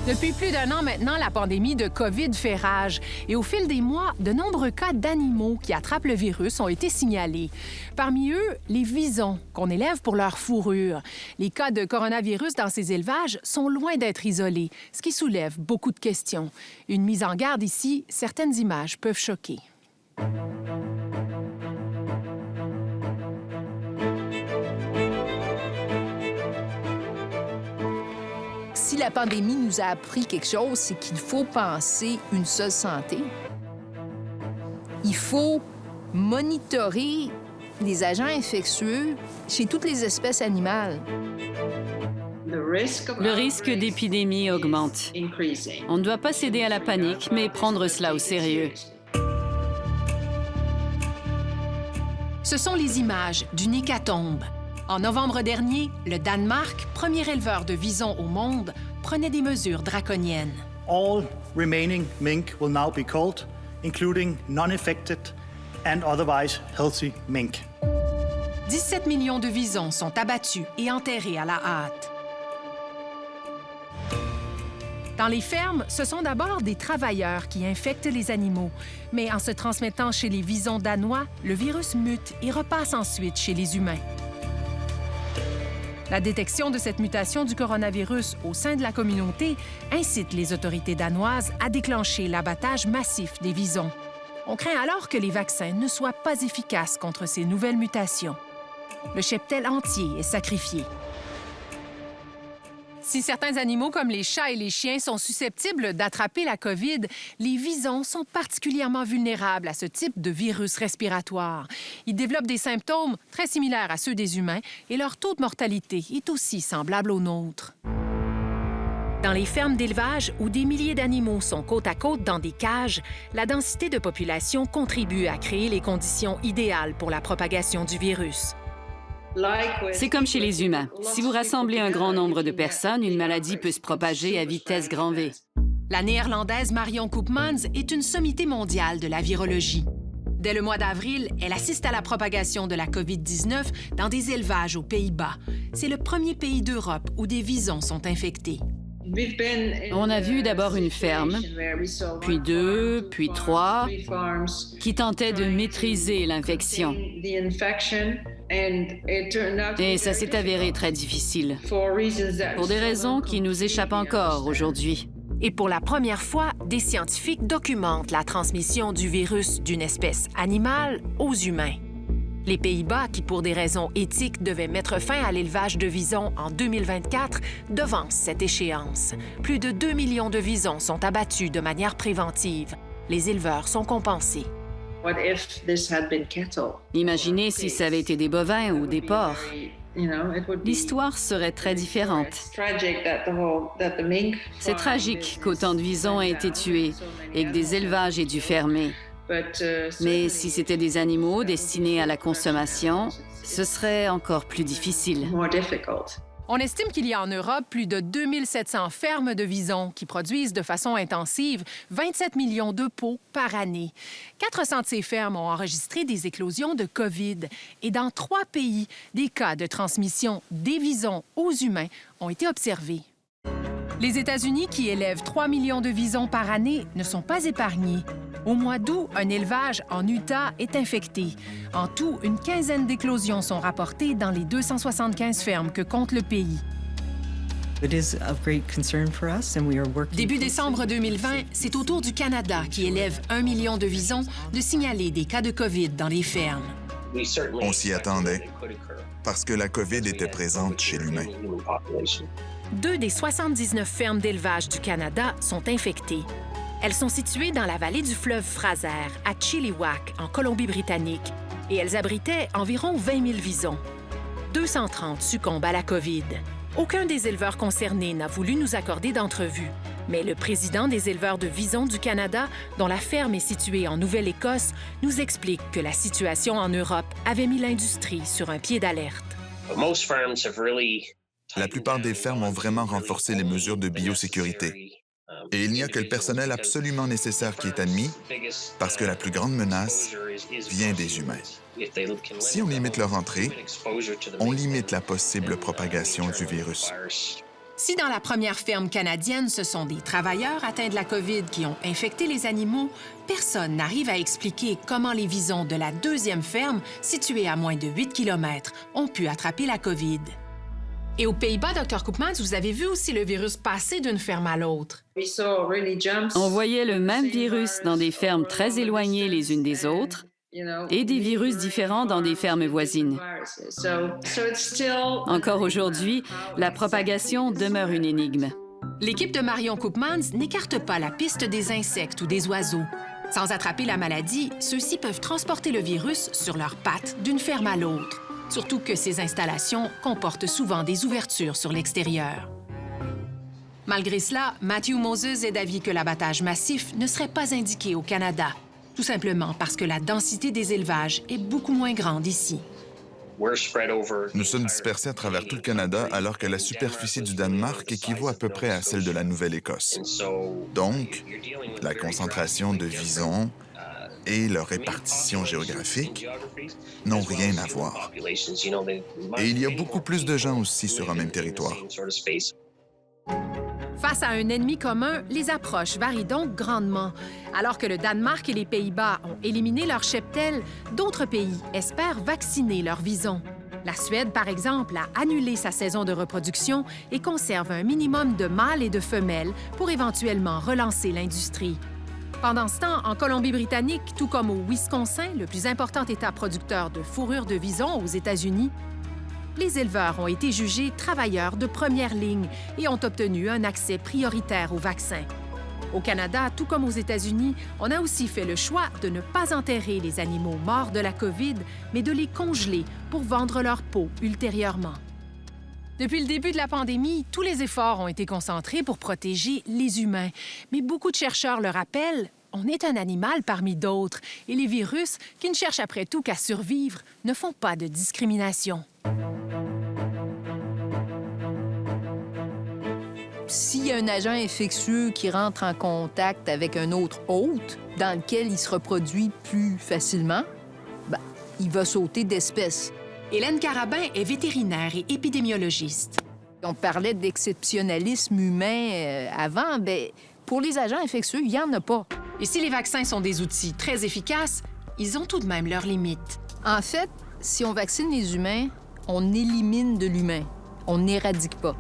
Depuis plus d'un an maintenant, la pandémie de COVID fait rage. Et au fil des mois, de nombreux cas d'animaux qui attrapent le virus ont été signalés. Parmi eux, les visons, qu'on élève pour leur fourrure. Les cas de coronavirus dans ces élevages sont loin d'être isolés, ce qui soulève beaucoup de questions. Une mise en garde ici, certaines images peuvent choquer. Si la pandémie nous a appris quelque chose, c'est qu'il faut penser une seule santé. Il faut monitorer les agents infectieux chez toutes les espèces animales. Le risque d'épidémie augmente. On ne doit pas céder à la panique, mais prendre cela au sérieux. Ce sont les images d'une hécatombe. En novembre dernier, le Danemark, premier éleveur de visons au monde, prenait des mesures draconiennes. All remaining mink will now be culled, including non-infected and otherwise healthy mink. 17 millions de visons sont abattus et enterrés à la hâte. Dans les fermes, ce sont d'abord des travailleurs qui infectent les animaux. Mais en se transmettant chez les visons danois, le virus mute et repasse ensuite chez les humains. La détection de cette mutation du coronavirus au sein de la communauté incite les autorités danoises à déclencher l'abattage massif des visons. On craint alors que les vaccins ne soient pas efficaces contre ces nouvelles mutations. Le cheptel entier est sacrifié. Si certains animaux comme les chats et les chiens sont susceptibles d'attraper la COVID, les visons sont particulièrement vulnérables à ce type de virus respiratoire. Ils développent des symptômes très similaires à ceux des humains et leur taux de mortalité est aussi semblable au nôtre. Dans les fermes d'élevage où des milliers d'animaux sont côte à côte dans des cages, la densité de population contribue à créer les conditions idéales pour la propagation du virus. C'est comme chez les humains. Si vous rassemblez un grand nombre de personnes, une maladie peut se propager à vitesse grand V. La Néerlandaise Marion Koopmans est une sommité mondiale de la virologie. Dès le mois d'avril, elle assiste à la propagation de la COVID-19 dans des élevages aux Pays-Bas. C'est le premier pays d'Europe où des visons sont infectés. On a vu d'abord une ferme, puis 2, puis 3, qui tentaient de maîtriser l'infection. Et ça s'est avéré très difficile, pour des raisons qui nous échappent encore aujourd'hui. Et pour la première fois, des scientifiques documentent la transmission du virus d'une espèce animale aux humains. Les Pays-Bas, qui pour des raisons éthiques devaient mettre fin à l'élevage de visons en 2024, devancent cette échéance. Plus de 2 millions de visons sont abattus de manière préventive. Les éleveurs sont compensés. Imaginez si ça avait été des bovins ou des porcs. L'histoire serait très différente. C'est tragique qu'autant de visons aient été tués et que des élevages aient dû fermer. Mais si c'était des animaux destinés à la consommation, ce serait encore plus difficile. On estime qu'il y a en Europe plus de 2700 fermes de visons qui produisent de façon intensive 27 millions de pots par année. 400 de ces fermes ont enregistré des éclosions de COVID. Et dans 3 pays, des cas de transmission des visons aux humains ont été observés. Les États-Unis, qui élèvent 3 millions de visons par année, ne sont pas épargnés. Au mois d'août, un élevage en Utah est infecté. En tout, une quinzaine d'éclosions sont rapportées dans les 275 fermes que compte le pays. Début décembre 2020, c'est au tour du Canada, qui élève 1 million de visons, de signaler des cas de COVID dans les fermes. On s'y attendait, parce que la COVID était présente chez l'humain. 2 des 79 fermes d'élevage du Canada sont infectées. Elles sont situées dans la vallée du fleuve Fraser, à Chilliwack, en Colombie-Britannique, et elles abritaient environ 20 000 visons. 230 succombent à la COVID. Aucun des éleveurs concernés n'a voulu nous accorder d'entrevue. Mais le président des éleveurs de visons du Canada, dont la ferme est située en Nouvelle-Écosse, nous explique que la situation en Europe avait mis l'industrie sur un pied d'alerte. La plupart des fermes ont vraiment renforcé les mesures de biosécurité. Et il n'y a que le personnel absolument nécessaire qui est admis, parce que la plus grande menace vient des humains. Si on limite leur entrée, on limite la possible propagation du virus. Si dans la première ferme canadienne, ce sont des travailleurs atteints de la COVID qui ont infecté les animaux, personne n'arrive à expliquer comment les visons de la deuxième ferme, située à moins de 8 km, ont pu attraper la COVID. Et aux Pays-Bas, Dr. Koopmans, vous avez vu aussi le virus passer d'une ferme à l'autre. On voyait le même virus dans des fermes très éloignées les unes des autres et des virus différents dans des fermes voisines. Encore aujourd'hui, la propagation demeure une énigme. L'équipe de Marion Koopmans n'écarte pas la piste des insectes ou des oiseaux. Sans attraper la maladie, ceux-ci peuvent transporter le virus sur leurs pattes d'une ferme à l'autre. Surtout que ces installations comportent souvent des ouvertures sur l'extérieur. Malgré cela, Matthew Moses est d'avis que l'abattage massif ne serait pas indiqué au Canada, tout simplement parce que la densité des élevages est beaucoup moins grande ici. Nous sommes dispersés à travers tout le Canada alors que la superficie du Danemark équivaut à peu près à celle de la Nouvelle-Écosse. Donc, la concentration de visons et leur répartition géographique n'ont rien à voir. Et il y a beaucoup plus de gens aussi sur un même territoire. Face à un ennemi commun, les approches varient donc grandement. Alors que le Danemark et les Pays-Bas ont éliminé leur cheptel, d'autres pays espèrent vacciner leurs visons. La Suède, par exemple, a annulé sa saison de reproduction et conserve un minimum de mâles et de femelles pour éventuellement relancer l'industrie. Pendant ce temps, en Colombie-Britannique, tout comme au Wisconsin, le plus important État producteur de fourrure de vison aux États-Unis, les éleveurs ont été jugés travailleurs de première ligne et ont obtenu un accès prioritaire au vaccin. Au Canada, tout comme aux États-Unis, on a aussi fait le choix de ne pas enterrer les animaux morts de la COVID, mais de les congeler pour vendre leur peau ultérieurement. Depuis le début de la pandémie, tous les efforts ont été concentrés pour protéger les humains. Mais beaucoup de chercheurs le rappellent, on est un animal parmi d'autres et les virus, qui ne cherchent après tout qu'à survivre, ne font pas de discrimination. S'il y a un agent infectieux qui rentre en contact avec un autre hôte dans lequel il se reproduit plus facilement, il va sauter d'espèce. Hélène Carabin est vétérinaire et épidémiologiste. On parlait d'exceptionnalisme humain avant. Pour les agents infectieux, il n'y en a pas. Et si les vaccins sont des outils très efficaces, ils ont tout de même leurs limites. En fait, si on vaccine les humains, on élimine de l'humain. On n'éradique pas.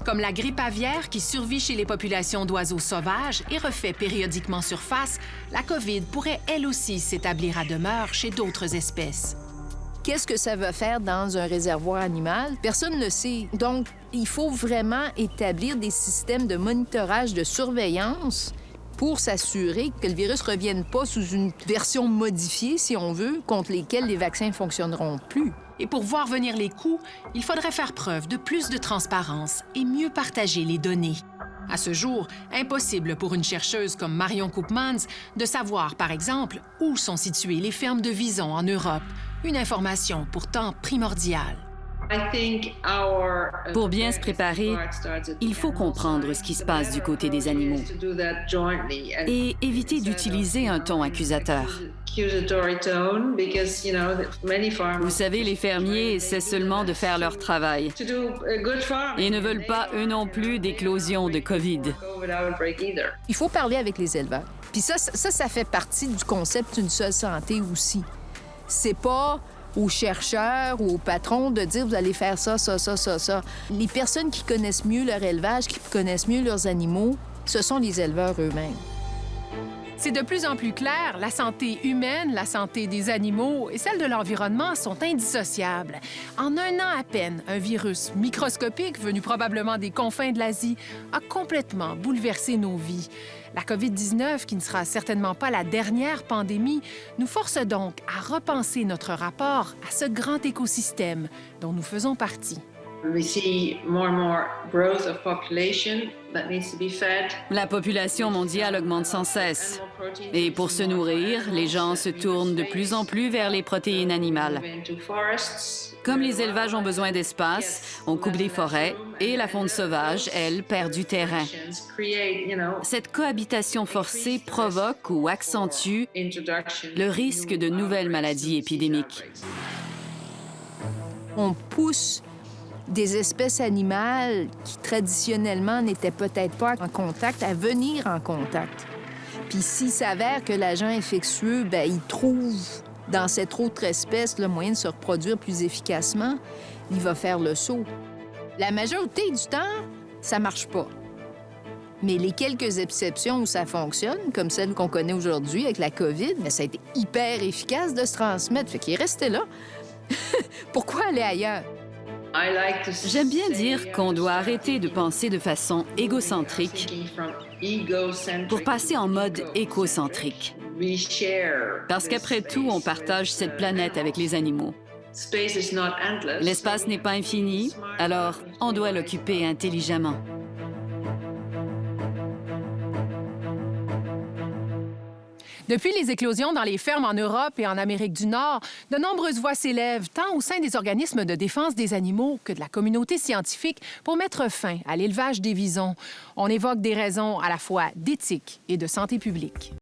Comme la grippe aviaire qui survit chez les populations d'oiseaux sauvages et refait périodiquement surface, la COVID pourrait elle aussi s'établir à demeure chez d'autres espèces. Qu'est-ce que ça va faire dans un réservoir animal? Personne ne le sait. Donc, il faut vraiment établir des systèmes de monitorage, de surveillance pour s'assurer que le virus ne revienne pas sous une version modifiée, si on veut, contre lesquelles les vaccins ne fonctionneront plus. Et pour voir venir les coûts, il faudrait faire preuve de plus de transparence et mieux partager les données. À ce jour, impossible pour une chercheuse comme Marion Koopmans de savoir, par exemple, où sont situées les fermes de visons en Europe, une information pourtant primordiale. Pour bien se préparer, il faut comprendre ce qui se passe du côté des animaux et éviter d'utiliser un ton accusateur. Vous savez, les fermiers essaient seulement de faire leur travail et ne veulent pas, eux non plus, d'éclosion de COVID. Il faut parler avec les éleveurs. Puis ça fait partie du concept d'une seule santé aussi. C'est pas aux chercheurs ou aux patrons de dire « vous allez faire ça, ça, ça, ça, ça ». Les personnes qui connaissent mieux leur élevage, qui connaissent mieux leurs animaux, ce sont les éleveurs eux-mêmes. C'est de plus en plus clair, la santé humaine, la santé des animaux et celle de l'environnement sont indissociables. En un an à peine, un virus microscopique venu probablement des confins de l'Asie a complètement bouleversé nos vies. La COVID-19, qui ne sera certainement pas la dernière pandémie, nous force donc à repenser notre rapport à ce grand écosystème dont nous faisons partie. La population mondiale augmente sans cesse. Et pour se nourrir, les gens se tournent de plus en plus vers les protéines animales. Comme les élevages ont besoin d'espace, on coupe des forêts et la faune sauvage, elle, perd du terrain. Cette cohabitation forcée provoque ou accentue le risque de nouvelles maladies épidémiques. On pousse des espèces animales qui, traditionnellement, n'étaient peut-être pas en contact, à venir en contact. Puis s'il s'avère que l'agent infectieux, bien, il trouve dans cette autre espèce le moyen de se reproduire plus efficacement, il va faire le saut. La majorité du temps, ça marche pas. Mais les quelques exceptions où ça fonctionne, comme celle qu'on connaît aujourd'hui avec la COVID, bien, ça a été hyper efficace de se transmettre. Fait qu'il est resté là. Pourquoi aller ailleurs? J'aime bien dire qu'on doit arrêter de penser de façon égocentrique pour passer en mode écocentrique. Parce qu'après tout, on partage cette planète avec les animaux. L'espace n'est pas infini, alors on doit l'occuper intelligemment. Depuis les éclosions dans les fermes en Europe et en Amérique du Nord, de nombreuses voix s'élèvent, tant au sein des organismes de défense des animaux que de la communauté scientifique, pour mettre fin à l'élevage des visons. On évoque des raisons à la fois d'éthique et de santé publique.